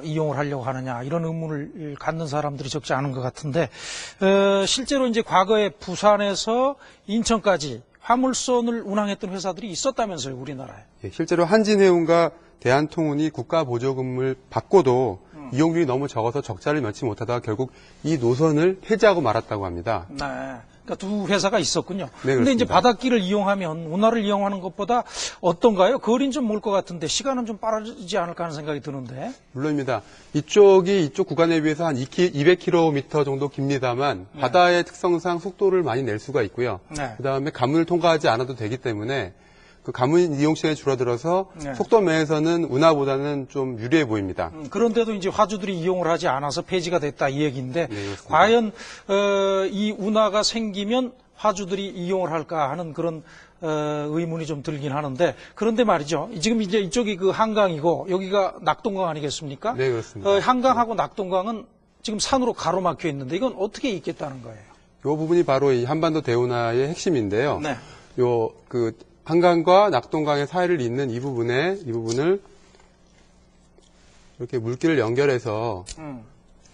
A: 이용을 하려고 하느냐 이런 의문을 갖는 사람들이 적지 않은 것 같은데 실제로 이제 과거에 부산에서 인천까지 화물선을 운항했던 회사들이 있었다면서요, 우리나라에.
S: 예, 실제로 한진해운과 대한통운이 국가보조금을 받고도 이용률이 너무 적어서 적자를 면치 못하다가 결국 이 노선을 폐지하고 말았다고 합니다.
A: 네. 그러니까 두 회사가 있었군요.
S: 네,
A: 그런데 이제 바닷길을 이용하면 운하를 이용하는 것보다 어떤가요? 거리는 좀 멀 것 같은데 시간은 좀 빠르지 않을까 하는 생각이 드는데.
S: 물론입니다. 이쪽이 이쪽 구간에 비해서 한 200km 정도 깁니다만
A: 네.
S: 바다의 특성상 속도를 많이 낼 수가 있고요.
A: 네.
S: 그다음에 가문을 통과하지 않아도 되기 때문에 그 가문 이용 시간이 줄어들어서
A: 네.
S: 속도 면에서는 운하보다는 좀 유리해 보입니다.
A: 그런데도 이제 화주들이 이용을 하지 않아서 폐지가 됐다 이 얘기인데
S: 네,
A: 과연 이 운하가 생기면 화주들이 이용을 할까 하는 그런 의문이 좀 들긴 하는데 그런데 말이죠. 지금 이제 이쪽이 그 한강이고 여기가 낙동강 아니겠습니까?
S: 네, 그렇습니다.
A: 한강하고 낙동강은 지금 산으로 가로막혀 있는데 이건 어떻게 있겠다는 거예요?
S: 이 부분이 바로 이 한반도 대운하의 핵심인데요.
A: 네.
S: 그 한강과 낙동강의 사이를 잇는 이 부분을 이렇게 물길을 연결해서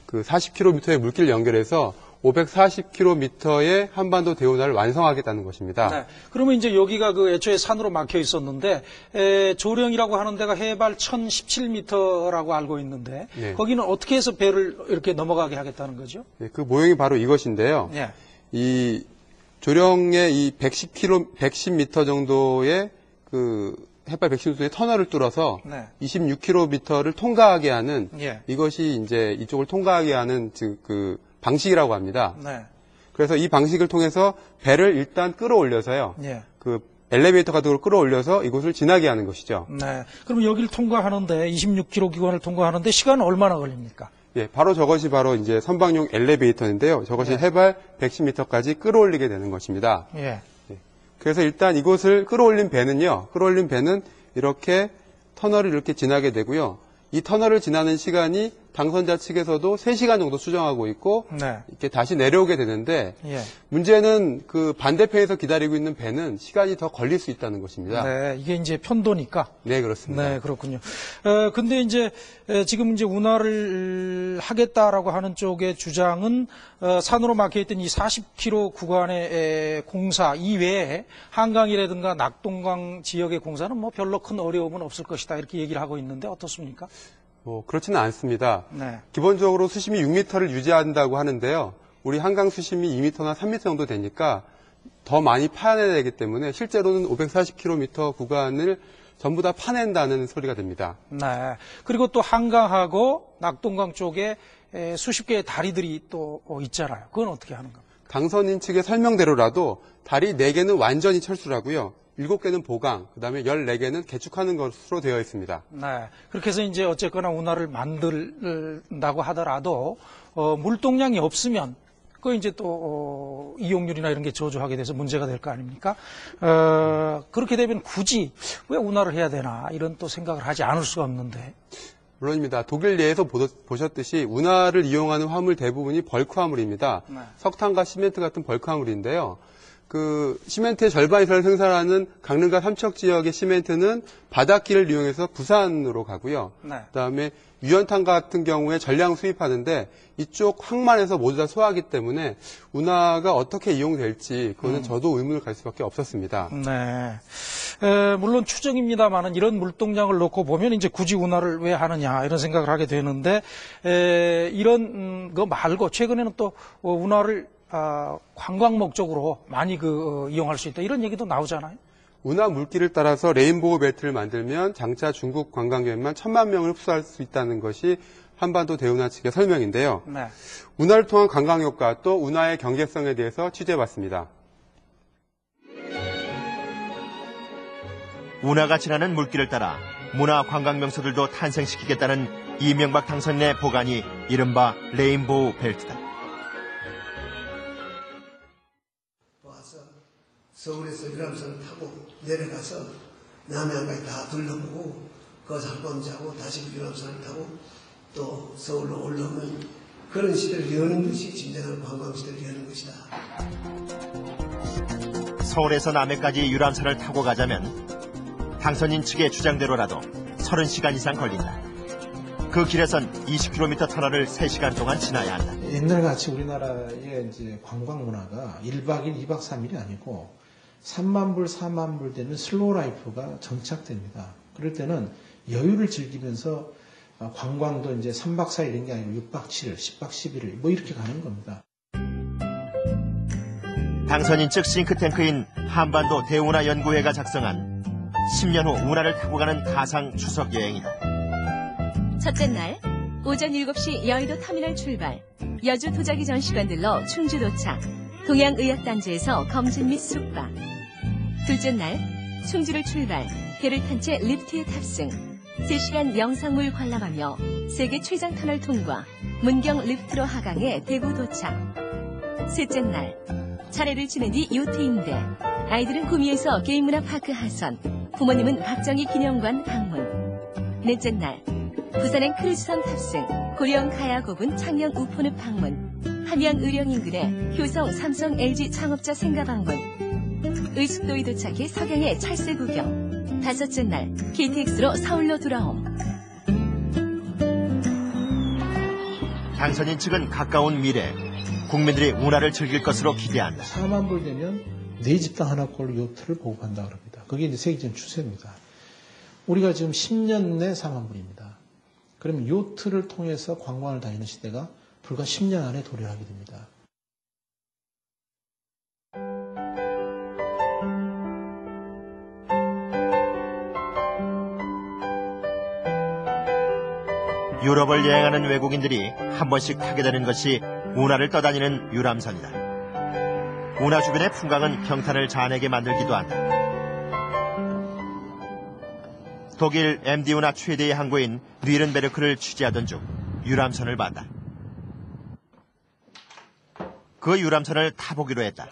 S: 그 40km의 물길을 연결해서 540km의 한반도 대운하를 완성하겠다는 것입니다.
A: 네. 그러면 이제 여기가 그 애초에 산으로 막혀 있었는데 조령이라고 하는 데가 해발 1017m라고 알고 있는데
S: 네.
A: 거기는 어떻게 해서 배를 이렇게 넘어가게 하겠다는 거죠?
S: 네, 그 모형이 바로 이것인데요.
A: 네.
S: 이 조령의 이 110m 정도의 그 해발 110m의 터널을 뚫어서
A: 네.
S: 26km를 통과하게 하는
A: 예.
S: 이것이 이제 이쪽을 통과하게 하는 그 방식이라고 합니다.
A: 네.
S: 그래서 이 방식을 통해서 배를 일단 끌어올려서요.
A: 예.
S: 그 엘리베이터 같은 걸 끌어올려서 이곳을 지나게 하는 것이죠.
A: 네. 그럼 여기를 통과하는데 26km 기관을 통과하는데 시간은 얼마나 걸립니까?
S: 예, 바로 저것이 바로 이제 선박용 엘리베이터인데요. 저것이 해발 110m까지 끌어올리게 되는 것입니다.
A: 예.
S: 그래서 일단 이곳을 끌어올린 배는 이렇게 터널을 이렇게 지나게 되고요. 이 터널을 지나는 시간이 당선자 측에서도 3시간 정도 수정하고 있고
A: 네.
S: 이렇게 다시 내려오게 되는데
A: 예.
S: 문제는 그 반대편에서 기다리고 있는 배는 시간이 더 걸릴 수 있다는 것입니다.
A: 네. 이게 이제 편도니까.
S: 네, 그렇습니다.
A: 네, 그렇군요. 근데 이제 지금 이제 운하를 하겠다라고 하는 쪽의 주장은 산으로 막혀 있던 이 40km 구간의 공사 이외에 한강이라든가 낙동강 지역의 공사는 뭐 별로 큰 어려움은 없을 것이다 이렇게 얘기를 하고 있는데 어떻습니까?
S: 그렇지는 않습니다.
A: 네.
S: 기본적으로 수심이 6m를 유지한다고 하는데요. 우리 한강 수심이 2m나 3m 정도 되니까 더 많이 파내야 되기 때문에 실제로는 540km 구간을 전부 다 파낸다는 소리가 됩니다.
A: 네. 그리고 또 한강하고 낙동강 쪽에 수십 개의 다리들이 또 있잖아요. 그건 어떻게 하는 겁니까?
S: 당선인 측의 설명대로라도 다리 4개는 완전히 철수라고요. 7개는 보강, 그다음에 14개는 개축하는 것으로 되어 있습니다.
A: 네. 그렇게 해서 이제 어쨌거나 운하를 만든다고 하더라도 물동량이 없으면 그 이제 또 이용률이나 이런 게 저조하게 돼서 문제가 될 거 아닙니까? 그렇게 되면 굳이 왜 운하를 해야 되나 이런 또 생각을 하지 않을 수가 없는데.
S: 물론입니다. 독일 예에서 보셨듯이 운하를 이용하는 화물 대부분이 벌크 화물입니다.
A: 네.
S: 석탄과 시멘트 같은 벌크 화물인데요. 그 시멘트의 절반 이상을 생산하는 강릉과 삼척 지역의 시멘트는 바닷길을 이용해서 부산으로 가고요.
A: 네.
S: 그다음에 유연탄 같은 경우에 전량 수입하는데 이쪽 항만에서 모두 다 소화하기 때문에 운하가 어떻게 이용될지 그거는 저도 의문을 갈 수밖에 없었습니다.
A: 네. 물론 추정입니다만은 이런 물동량을 놓고 보면 이제 굳이 운하를 왜 하느냐 이런 생각을 하게 되는데 이런 거 말고 최근에는 또 운하를 관광 목적으로 많이 이용할 수 있다 이런 얘기도 나오잖아요.
S: 운하 물길을 따라서 레인보우 벨트를 만들면 장차 중국 관광객만 1,000만 명을 흡수할 수 있다는 것이 한반도 대운하 측의 설명인데요.
A: 네.
S: 운하를 통한 관광 효과 또 운하의 경제성에 대해서 취재해봤습니다.
R: 운하가 지나는 물길을 따라 문화 관광 명소들도 탄생시키겠다는 이명박 당선인의 보관이 이른바 레인보우 벨트다.
Q: 서울에서 유람선을 타고 내려가서 남해안까지 다 둘러보고 거기서 한 번 자고 다시 유람선을 타고 또 서울로 올라오는 그런 시대를 여는 것이 진정한 관광시대를 여는 것이다.
R: 서울에서 남해까지 유람선을 타고 가자면 당선인 측의 주장대로라도 30시간 이상 걸린다. 그 길에선 20km 터널을 3시간 동안 지나야 한다.
E: 옛날같이 우리나라의 이제 관광 문화가 1박 2일, 2박 3일이 아니고 3만 불, 4만 불 되면 슬로우 라이프가 정착됩니다. 그럴 때는 여유를 즐기면서 관광도 이제 3박 4일 이런 게 아니고 6박 7일, 10박 11일 뭐 이렇게 가는 겁니다.
R: 당선인 측 싱크탱크인 한반도 대운하 연구회가 작성한 10년 후 운하를 타고 가는 가상 추석 여행이다.
I: 첫째 날 오전 7시 여의도 터미널 출발, 여주 도자기 전시관 들러 충주 도착, 동양의학단지에서 검진 및 숙박. 둘째 날 충주를 출발, 배를 탄 채 리프트에 탑승, 3시간 영상물 관람하며 세계 최장 터널 통과, 문경 리프트로 하강해 대구 도착. 셋째 날 차례를 지낸 뒤 요트 임대, 아이들은 구미에서 게임문화파크 하선, 부모님은 박정희 기념관 방문. 넷째 날 부산행 크루즈선 탑승, 고령 가야고분 창녕 우포늪 방문, 함양 의령 인근의 효성 삼성 LG 창업자 생가 방문, 의숙도에 도착해 석양의 철새 구경. 다섯째 날 KTX로 서울로 돌아옴.
R: 당선인 측은 가까운 미래 국민들이 운하를 즐길 것으로 기대한다.
E: 4만 불 되면 네 집당 하나꼴 요트를 보급한다 그럽니다. 그게 이제 세계적인 추세입니다. 우리가 지금 10년 내 4만 불입니다. 그러면 요트를 통해서 관광을 다니는 시대가 불과 10년 안에 도래하게 됩니다.
R: 유럽을 여행하는 외국인들이 한 번씩 타게 되는 것이 운하를 떠다니는 유람선이다. 운하 주변의 풍광은 경탄을 자아내게 만들기도 한다. 독일 MD 운하 최대의 항구인 뉘른베르크를 취재하던 중 유람선을 봤다. 그 유람선을 타보기로 했다.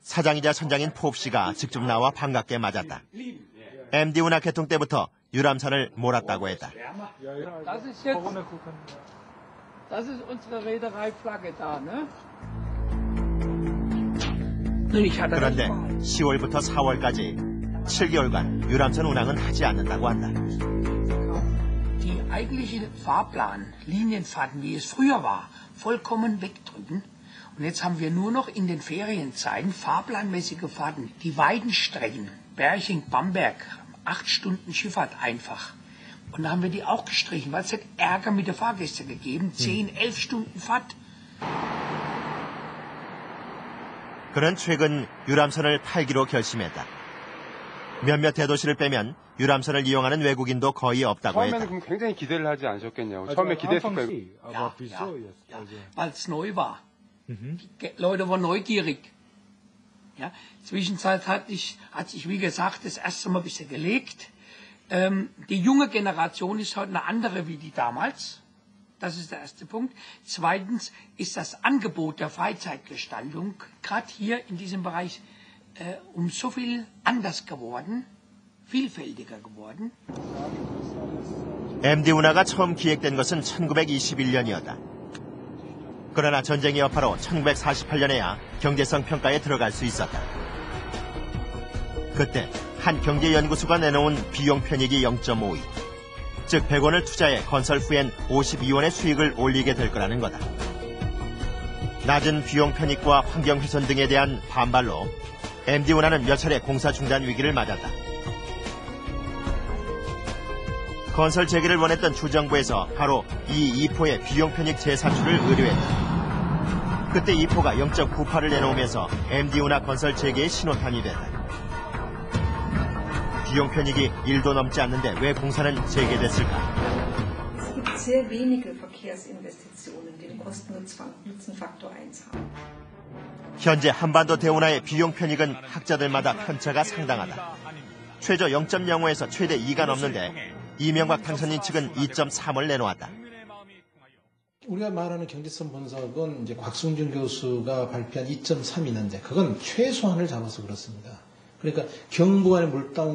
R: 사장이자 선장인 포업 씨가 직접 나와 반갑게 맞았다. MD 운하 개통 때부터 유람선을 몰았다고 했다.
L: Das ist jetzt, das ist unsere Reederei-Flagge da, ne?
R: 그런데 10월부터 4월까지 7개월간 유람선 운항은 하지 않는다고 한다.
W: Die eigentliche Fahrplan, Linienfahrten, wie es früher war, vollkommen wegdrücken. Und jetzt haben wir nur noch in den Ferienzeiten fahrplanmäßige Fahrten. Die Weidenstrecken, Berching, Bamberg, 8 Stunden Schifffahrt einfach. Und da haben wir die auch gestrichen, weil es hat Ärger mit der Fahrgäste gegeben. 10, 11 Stunden Fahrt.
R: 그는 최근 유람선을 팔기로 결심했다. 몇몇 대도시를 빼면 유람선을 이용하는 외국인도 거의 없다고 했다.
S: 처음에는 그럼 굉장히 기대를 하지 않으셨겠냐고. 처음에 기대했을 거예요.
W: Ja, weil es neu war. Die Leute waren neugierig. Ja, Zwischenzeit hat sich, wie gesagt, das erste Mal ein bisschen gelegt. Die junge Generation ist heute eine andere wie die damals. Das ist der erste Punkt. Zweitens ist das Angebot der Freizeitgestaltung gerade hier in diesem Bereich um so viel anders geworden, vielfältiger geworden.
R: MD 운하가 처음 기획된 것은 1921년이었다. 그러나 전쟁의 여파로 1948년에야 경제성 평가에 들어갈 수 있었다. 그때 한 경제연구소가 내놓은 비용 편익이 0.52, 즉 100원을 투자해 건설 후엔 52원의 수익을 올리게 될 거라는 거다. 낮은 비용 편익과 환경 훼손 등에 대한 반발로 MD 운하는 몇 차례 공사 중단 위기를 맞았다. 건설 재개를 원했던 주정부에서 바로 이 2포의 비용 편익 재산출을 의뢰했다. 그때 2포가 0.98을 내놓으면서 MD 운하 건설 재개의 신호탄이 됐다. 비용 편익이 1도 넘지 않는데 왜 공사는 재개됐을까?
J: Es gibt sehr wenige Verkehrsinvestitionen, die den Kosten-Nutzen-Faktor 1 haben.
R: 현재 한반도 대운하의 비용 편익은 학자들마다 편차가 상당하다. 최저 0.05에서 최대 2가 넘는데 이명박 당선인 측은 2.3을 내놓았다.
E: 우리가 말하는 경제성 분석은 이제 곽승준 교수가 발표한 2.3이 있는데 그건 최소한을 잡아서 그렇습니다. 그러니까 경부간의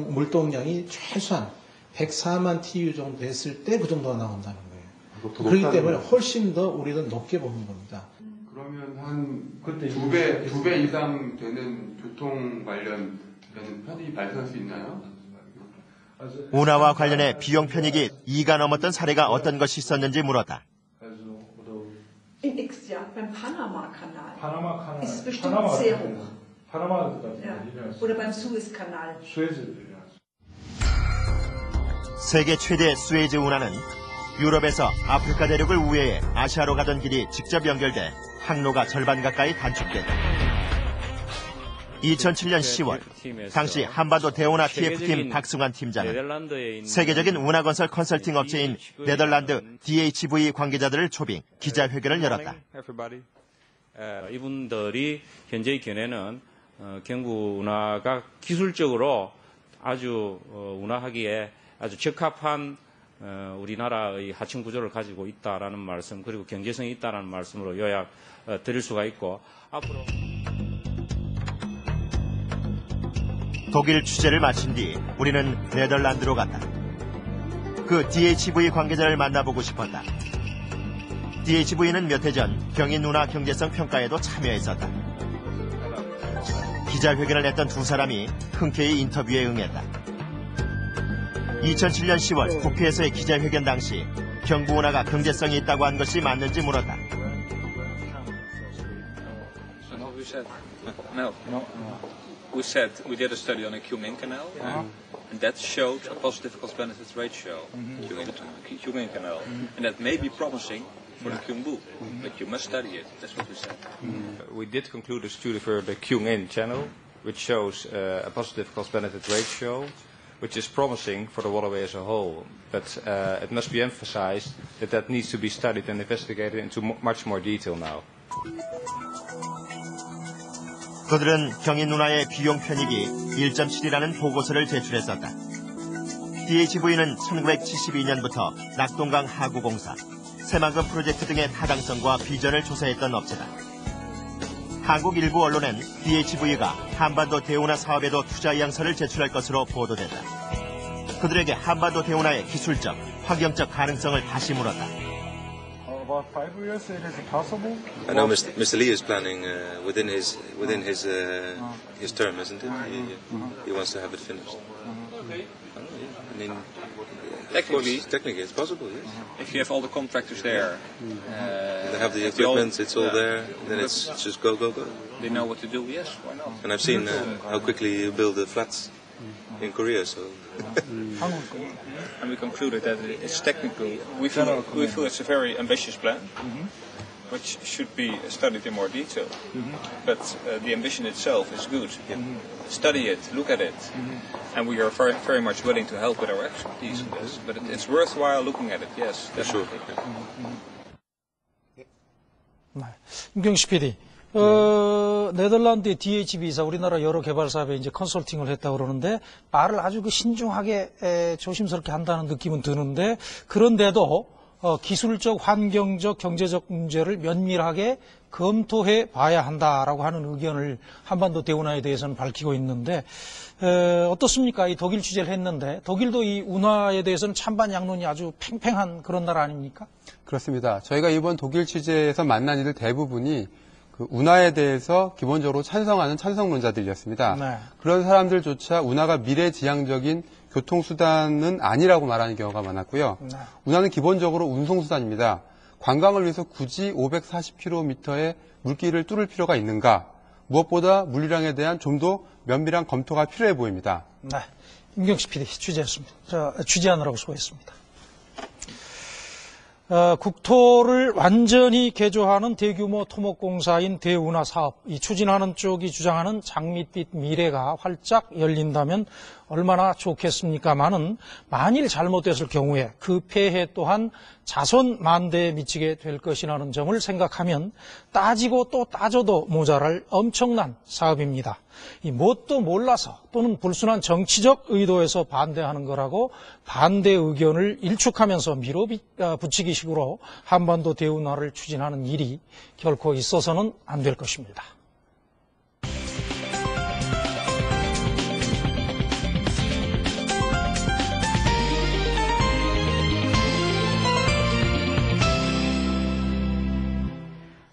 E: 물동량이 최소한 104만 TU 정도 됐을 때 그 정도가 나온다는 거예요. 그렇기 때문에 훨씬 더 우리는 높게 보는 겁니다.
S: 그러면 한 두 배 이상 되는 교통 관련 편익이 발생할 수 있나요?
R: 운하와 관련해 비용 편익이 2가 넘었던 사례가 어떤 것이 있었는지 물었다.
J: In X, ja, beim Panama-Kanal ist es bestimmt sehr hoch. Ja. Oder beim Suezkanal.
R: 세계 최대 스웨즈 운하는 유럽에서 아프리카 대륙을 우회해 아시아로 가던 길이 직접 연결돼 항로가 절반 가까이 단축됐다. 2007년 10월 당시 한반도 대운하 TF팀 박승환 팀장은 세계적인 운하건설 컨설팅 업체인 네덜란드 DHV 관계자들을 초빙 기자회견을 열었다.
K: 이분들이 현재의 견해는 경부 운하가 기술적으로 아주 운하하기에 아주 적합한 우리나라의 하층 구조를 가지고 있다라는 말씀, 그리고 경제성이 있다라는 말씀으로 요약 드릴 수가 있고, 앞으로
R: 독일 취재를 마친 뒤 우리는 네덜란드로 갔다. 그 DHV 관계자를 만나보고 싶었다. DHV는 몇 해 전 경인 운하 경제성 평가에도 참여했었다. 기자회견을 했던 두 사람이 흔쾌히 인터뷰에 응했다. 2007년 10월 국회에서의 기자회견 당시 경부 운하가 경제성이 있다고 한 것이 맞는지 물었다.
M: We said we did a study on the Kyungin Canal, and that showed a positive cost-benefit ratio during the Kyungin Canal, and that may be promising for the Kyungbu, but you must study it. That's what we said.
N: We did conclude a study for the Kyungin Channel, which shows a positive cost-benefit ratio, which is promising for the waterway as a whole. But it must be emphasized that that needs to be studied and investigated into much more detail now.
R: 그들은 경인 운하의 비용 편익이 1.7이라는 보고서를 제출했었다. DHV는 1972년부터 낙동강 하구공사, 새만금 프로젝트 등의 타당성과 비전을 조사했던 업체다. 한국 일부 언론엔 DHV가 한반도 대운하 사업에도 투자 의향서를 제출할 것으로 보도된다. 그들에게 한반도 대운하의 기술적, 환경적 가능성을 다시 물었다.
H: About 5 years, it is possible.
X: I know Mr. Lee is planning within his term, isn't it? He wants to have it finished. I mean, technically, it's possible. Yes.
M: If you have all the contractors there,
X: they have the equipment, it's all there. Then it's just go.
M: They know what to do. Yes, why not?
X: And I've seen how quickly you build the flats in Korea. So.
M: And we concluded that it's technical. We feel it's a very ambitious plan, which should be studied in more detail. But the ambition itself is good. Study it, look at it, and we are very, very much willing to help with our expertise in this. But it's worthwhile looking at it. Yes, definitely.
A: 네. 임경식 PD, 네덜란드의 DH비사, 우리나라 여러 개발사업에 이제 컨설팅을 했다고 그러는데, 말을 아주 신중하게, 조심스럽게 한다는 느낌은 드는데, 그런데도, 기술적, 환경적, 경제적 문제를 면밀하게 검토해 봐야 한다라고 하는 의견을 한반도 대운하에 대해서는 밝히고 있는데, 어떻습니까? 이 독일 취재를 했는데, 독일도 이 운하에 대해서는 찬반 양론이 아주 팽팽한 그런 나라 아닙니까?
S: 그렇습니다. 저희가 이번 독일 취재에서 만난 이들 대부분이 그 운하에 대해서 기본적으로 찬성하는 찬성론자들이었습니다.
A: 네.
S: 그런 사람들조차 운하가 미래지향적인 교통수단은 아니라고 말하는 경우가 많았고요.
A: 네.
S: 운하는 기본적으로 운송수단입니다. 관광을 위해서 굳이 540km의 물길을 뚫을 필요가 있는가? 무엇보다 물류량에 대한 좀 더 면밀한 검토가 필요해 보입니다.
A: 네. 임경식 PD 취재했습니다. 취재하느라고 수고했습니다. 국토를 완전히 개조하는 대규모 토목공사인 대운하 사업, 이 추진하는 쪽이 주장하는 장밋빛 미래가 활짝 열린다면 얼마나 좋겠습니까마는 만일 잘못됐을 경우에 그 폐해 또한 자손 만대에 미치게 될 것이라는 점을 생각하면 따지고 또 따져도 모자랄 엄청난 사업입니다. 이 뭣도 몰라서 또는 불순한 정치적 의도에서 반대하는 거라고 반대 의견을 일축하면서 밀어붙이기 식으로 한반도 대운하를 추진하는 일이 결코 있어서는 안 될 것입니다.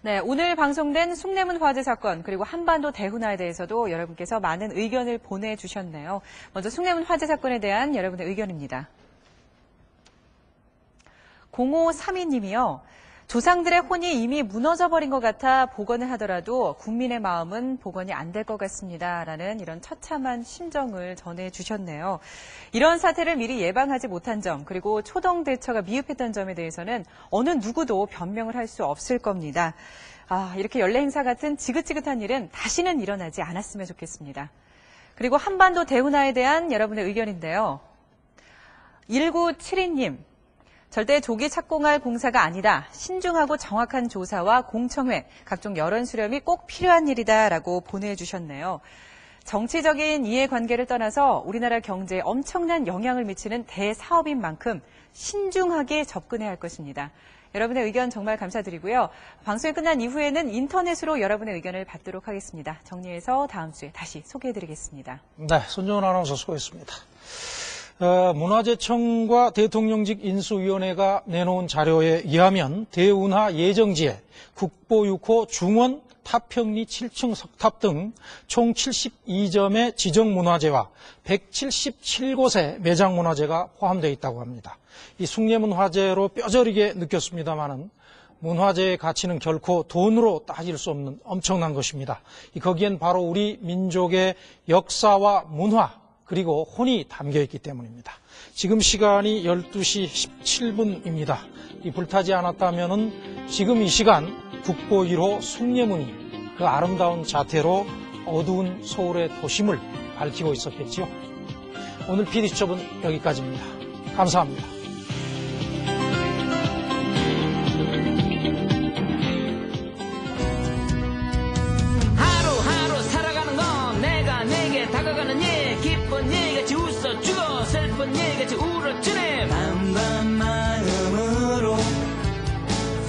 B: 네, 오늘 방송된 숭례문 화재 사건 그리고 한반도 대운하에 대해서도 여러분께서 많은 의견을 보내주셨네요. 먼저 숭례문 화재 사건에 대한 여러분의 의견입니다. 0532님이요. 조상들의 혼이 이미 무너져버린 것 같아 복원을 하더라도 국민의 마음은 복원이 안 될 것 같습니다. 라는 이런 처참한 심정을 전해주셨네요. 이런 사태를 미리 예방하지 못한 점 그리고 초동 대처가 미흡했던 점에 대해서는 어느 누구도 변명을 할 수 없을 겁니다. 이렇게 연례 행사 같은 지긋지긋한 일은 다시는 일어나지 않았으면 좋겠습니다. 그리고 한반도 대운하에 대한 여러분의 의견인데요. 1972님. 절대 조기 착공할 공사가 아니다. 신중하고 정확한 조사와 공청회, 각종 여론 수렴이 꼭 필요한 일이다라고 보내주셨네요. 정치적인 이해관계를 떠나서 우리나라 경제에 엄청난 영향을 미치는 대사업인 만큼 신중하게 접근해야 할 것입니다. 여러분의 의견 정말 감사드리고요. 방송이 끝난 이후에는 인터넷으로 여러분의 의견을 받도록 하겠습니다. 정리해서 다음 주에 다시 소개해드리겠습니다.
A: 네, 손정은 아나운서 수고했습니다. 문화재청과 대통령직 인수위원회가 내놓은 자료에 의하면 대운하 예정지에 국보 6호 중원 타평리 7층 석탑 등 총 72점의 지정문화재와 177곳의 매장문화재가 포함되어 있다고 합니다. 이 숭례문 화재로 뼈저리게 느꼈습니다마는 문화재의 가치는 결코 돈으로 따질 수 없는 엄청난 것입니다. 거기엔 바로 우리 민족의 역사와 문화 그리고 혼이 담겨있기 때문입니다. 지금 시간이 12시 17분입니다. 이 불타지 않았다면 지금 이 시간 국보 1호 숭례문이 그 아름다운 자태로 어두운 서울의 도심을 밝히고 있었겠지요. 오늘 PD수첩은 여기까지입니다. 감사합니다.
C: 하루하루 살아가는 건 내가 내게 다가가는 일 기쁜 일같이 웃어주고 슬픈 일같이 울어주네 마음과 마음으로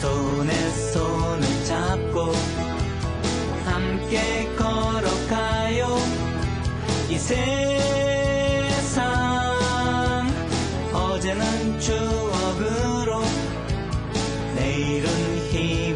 C: 손에 손을 잡고 함께 걸어가요 이 세상 어제는 추억으로 내일은 희망